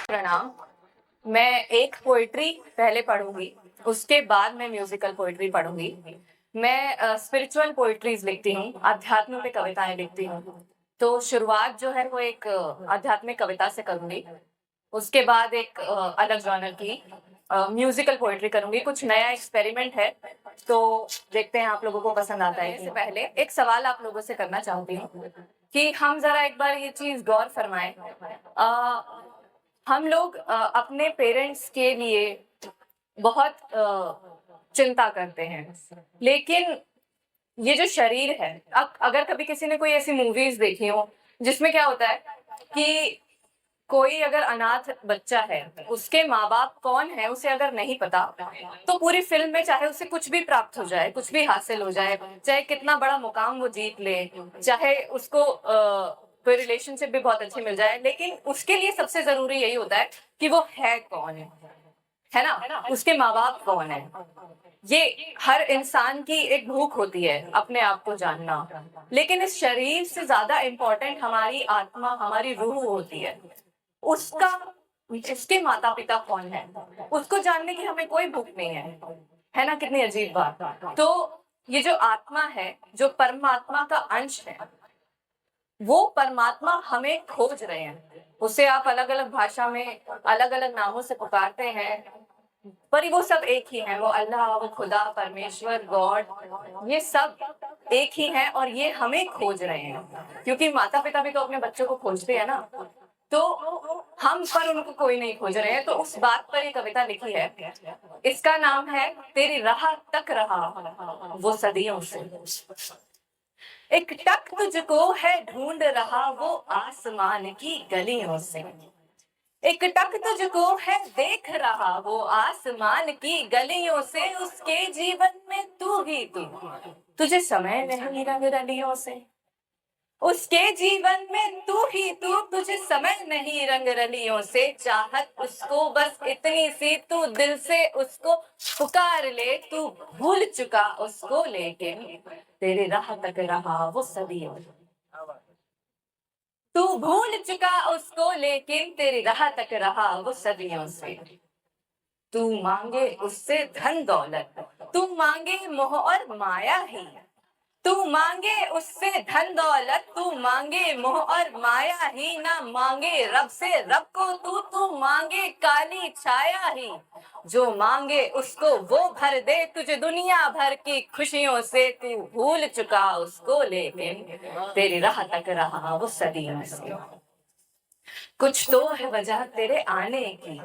प्रणाम। मैं एक पोएट्री पहले पढ़ूंगी, उसके बाद मैं म्यूजिकल पोएट्री पढ़ूंगी। मैं स्पिरिचुअल पोएट्रीज लिखती हूँ, आध्यात्म पे कविताएं लिखती हूँ। तो शुरुआत जो है वो एक आध्यात्मिक कविता से करूंगी। उसके बाद एक अलग जॉनर की म्यूजिकल पोएट्री करूंगी। कुछ नया एक्सपेरिमेंट है, तो देखते हैं आप लोगों को पसंद आता है। इससे पहले एक सवाल आप लोगों से करना चाहती हूँ कि हम जरा एक बार ये चीज गौर फरमाएं। हम लोग अपने पेरेंट्स के लिए बहुत चिंता करते हैं, लेकिन ये जो शरीर है, अगर कभी किसी ने कोई ऐसी मूवीज देखी हो जिसमें क्या होता है कि कोई अगर अनाथ बच्चा है, उसके माँ बाप कौन है उसे अगर नहीं पता, तो पूरी फिल्म में चाहे उसे कुछ भी प्राप्त हो जाए, कुछ भी हासिल हो जाए, चाहे कितना बड़ा मुकाम वो जीत ले, चाहे उसको कोई रिलेशनशिप भी बहुत अच्छी मिल जाए, लेकिन उसके लिए सबसे जरूरी यही होता है कि वो है कौन है ना, उसके माँ बाप कौन है। ये हर इंसान की एक भूख होती है अपने आप को जानना, लेकिन इस शरीर से ज्यादा इम्पोर्टेंट हमारी आत्मा, हमारी रूह होती है। उसका उसके माता पिता कौन है, उसको जानने की हमें कोई भूख नहीं है ना। कितनी अजीब बात। तो ये जो आत्मा है, जो परमात्मा का अंश है, वो परमात्मा हमें खोज रहे हैं। उसे आप अलग अलग भाषा में अलग अलग नामों से पुकारते हैं, पर वो सब एक ही है। वो अल्लाह, वो खुदा, परमेश्वर, गॉड, ये सब एक ही है और ये हमें खोज रहे हैं, क्योंकि माता पिता भी तो अपने बच्चों को खोजते हैं ना। तो हम पर उनको कोई नहीं खोज रहे हैं। तो उस बात पर ये कविता लिखी है। इसका नाम है तेरी राह तक रहा वो सदियों से। एक टक तुझको है ढूंढ रहा वो आसमान की गलियों से। एक टक तुझको है देख रहा वो आसमान की गलियों से। उसके जीवन में तू ही तू, तुझे समय नहीं रंग रलियों से। उसके जीवन में तू ही तू, तुझे समय नहीं रंग रलियों से। चाहत उसको बस इतनी सी, तू दिल से उसको पुकार ले। तू भूल चुका उसको, लेकिन तेरी राह तक रहा वो सदियों। तू भूल चुका उसको, लेकिन तेरी राह तक रहा वो सदियों से। तू मांगे उससे धन दौलत, तू मांगे मोह और माया ही। तू मांगे उससे धन दौलत, तू मांगे मोह और माया ही। ना मांगे रब से रब को तू मांगे काली छाया ही। जो मांगे उसको वो भर दे तुझे दुनिया भर की खुशियों से। तू भूल चुका उसको, लेकिन तेरी राह तक रहा वो सदियों से। कुछ तो है वजह तेरे आने की,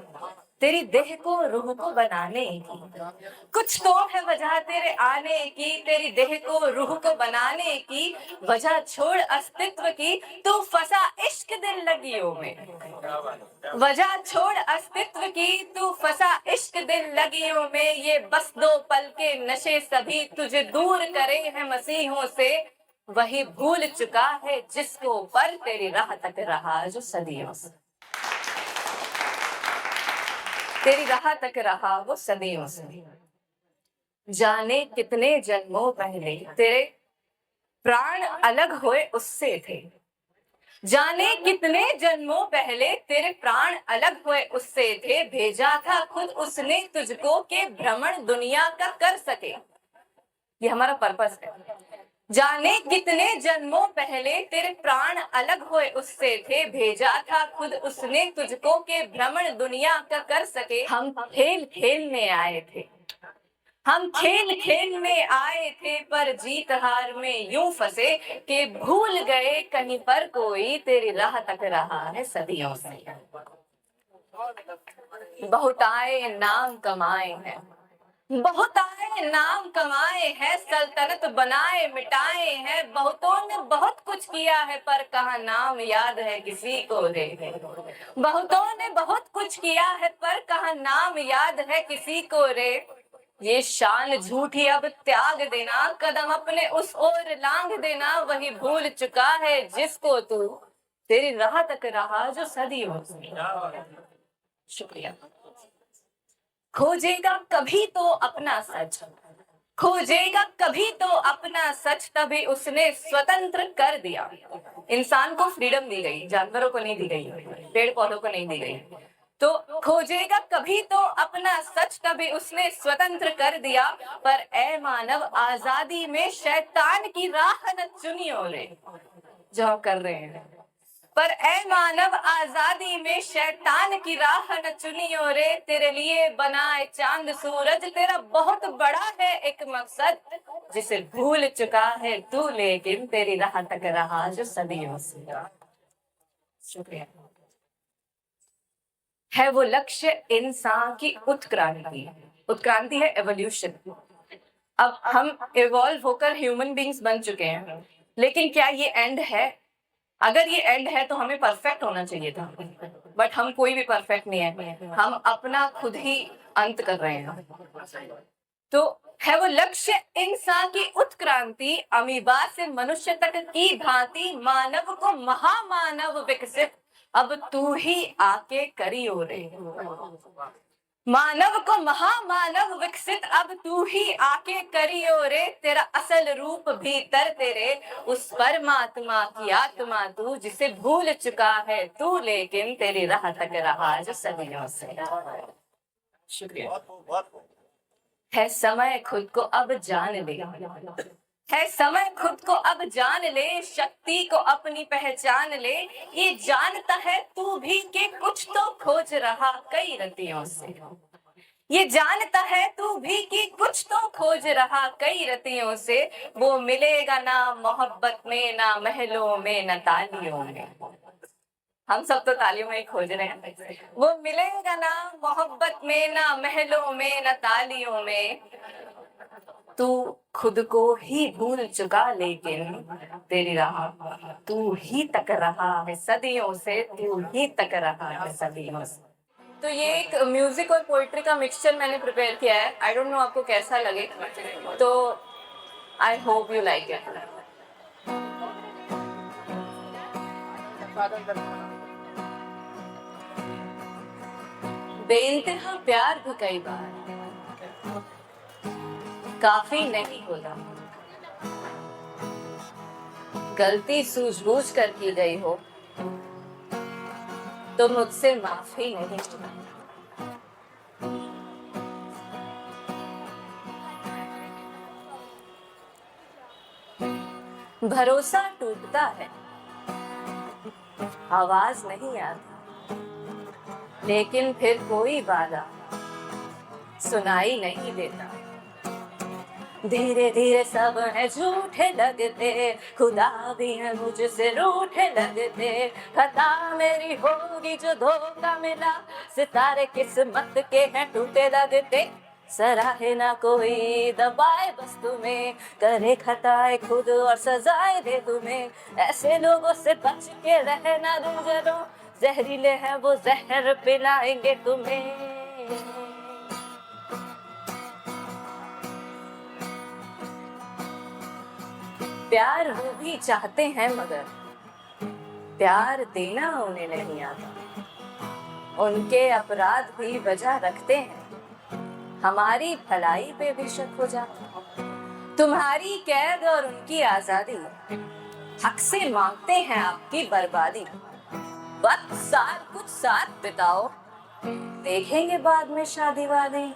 तेरी देह को रूह को बनाने की। कुछ तो है वजह तेरे आने की, तेरी देह को रूह को बनाने की। वजह छोड़ अस्तित्व की, तू फंसा इश्क दिल लगियों में। वजह छोड़ अस्तित्व की, तू फंसा इश्क दिल लगियों में। ये बस दो पल के नशे सभी तुझे दूर करे हैं मसीहों से। वही भूल चुका है जिसको पर तेरी राह तक रहा जो सदियों से। तेरी राह तक रहा वो सदियों से। जाने कितने जन्मों पहले तेरे प्राण अलग हुए उससे थे। जाने कितने जन्मों पहले तेरे प्राण अलग हुए उससे थे। भेजा था खुद उसने तुझको के भ्रमण दुनिया का कर सके। ये हमारा पर्पस है। जाने कितने जन्मों पहले तेरे प्राण अलग हुए उससे थे। भेजा था खुद उसने तुझको के भ्रमण दुनिया का कर सके। हम खेल खेलने आए थे, हम खेल खेलने आए थे, पर जीत हार में यूं फंसे कि भूल गए कहीं पर कोई तेरी राह तक रहा है सदियों से। बहुत आए नाम कमाए हैं, बहुत आए नाम कमाए हैं, सल्तनत बनाए मिटाए हैं। बहुतों ने बहुत कुछ किया है, पर कहाँ नाम याद है किसी को रे। बहुतों ने बहुत कुछ किया है, पर कहाँ नाम याद है किसी को रे। ये शान झूठी अब त्याग देना, कदम अपने उस ओर लांग देना। वही भूल चुका है जिसको तू तेरी राह तक रहा जो सदियों से। शुक्रिया। खोजेगा कभी तो अपना सच, खोजेगा कभी तो अपना सच, तभी उसने स्वतंत्र कर दिया। इंसान को फ्रीडम दी गई, जानवरों को नहीं दी गई, पेड़ पौधों को नहीं दी गई। तो खोजेगा कभी तो अपना सच, कभी उसने स्वतंत्र कर दिया। पर ए मानव आजादी में शैतान की राह न चुनियो रे, जो हम कर रहे हैं। पर ए मानव आजादी में शैतान की राह न चुनियो रे, तेरे लिए बनाए चांद सूरज, तेरा बहुत बड़ा है एक मकसद, जिसे भूल चुका है तू लेकिन तेरी राह तक रहा जो सदियों से। शुक्रिया। है वो लक्ष्य इंसान की उत्क्रांति। उत्क्रांति है एवोल्यूशन। अब हम इवॉल्व होकर ह्यूमन बींग्स बन चुके हैं, लेकिन क्या ये एंड है? अगर ये एंड है तो हमें परफेक्ट होना चाहिए था, बट हम कोई भी परफेक्ट नहीं है, हम अपना खुद ही अंत कर रहे हैं। तो है वो लक्ष्य इंसान की उत्क्रांति, अमीबा से मनुष्य तक की भांति, मानव को महामानव विकसित, अब तू ही आके करियो रे। मानव को महामानव विकसित, अब तू ही आके करियो रे, तेरा असल रूप भीतर तेरे, उस परमात्मा की आत्मा तू, जिसे भूल चुका है तू लेकिन तेरी राह तक रहा जो सदियों से। शुक्रिया। है समय खुद को अब जान ले, है समय खुद को अब जान ले, शक्ति को अपनी पहचान ले, ये जानता है तू भी कि कुछ तो खोज रहा कई रतियों से। ये जानता है तू भी कि कुछ तो खोज रहा कई रतियों से, वो मिलेगा ना मोहब्बत में, ना महलों में, न तालियों में। हम सब तो तालियों में ही खोज रहे हैं। वो मिलेगा ना मोहब्बत में, ना महलों में, न तालियों में, तू खुद को ही भूल चुका लेकिन तेरी राह तू ही तक रहा है सदियों से, तू ही तक रहा है सदियों से। तो ये एक म्यूजिक और पोइट्री का मिक्सचर मैंने प्रिपेयर किया है। आई डोंट नो आपको कैसा लगे, तो I hope you like it. बेइंतहा प्यार भी कई बार काफी नहीं होता, गलती सूझबूझ कर की गई हो तो मुझसे माफी नहीं होता। भरोसा टूटता है, आवाज नहीं आती, लेकिन फिर कोई वादा सुनाई नहीं देता। धीरे धीरे सब है झूठे लगते, खुदा भी है मुझसे रूठे लगते। खता मेरी होगी जो धोखा मिला, सितारे किस्मत के हैं टूटे लगते। सराहे ना कोई दबाए बस तुम्हें, करे खताए खुद और सजाए दे तुम्हें। ऐसे लोगों से बच के रहना दूजरों, जहरीले हैं वो जहर पिलाएंगे तुम्हें। प्यार वो भी चाहते हैं मगर प्यार देना उन्हें नहीं आता। उनके अपराध भी वजह रखते हैं, हमारी भलाई पे भी शक हो जाता। तुम्हारी कैद और उनकी आजादी हक से मांगते हैं आपकी बर्बादी। वक्त साथ कुछ साथ बिताओ, देखेंगे बाद में शादी वादी।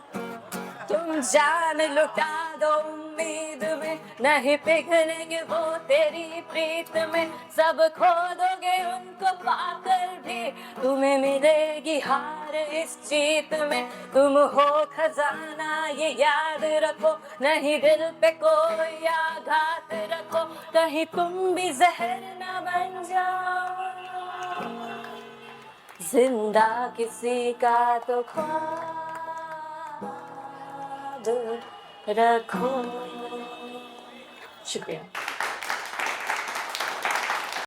तुम जान लुटा दो उम्मीद में, नहीं पिघलेंगे वो तेरी प्रीत में। सब खो दोगे उनको पाकर भी, तुम्हें मिलेगी हार इस जीत में। तुम हो खजाना ये याद रखो, नहीं दिल पे कोई आघात रखो। कहीं तुम भी जहर ना बन जाओ, जिंदा किसी का तो ख्वाब रखो। शुक्रिया।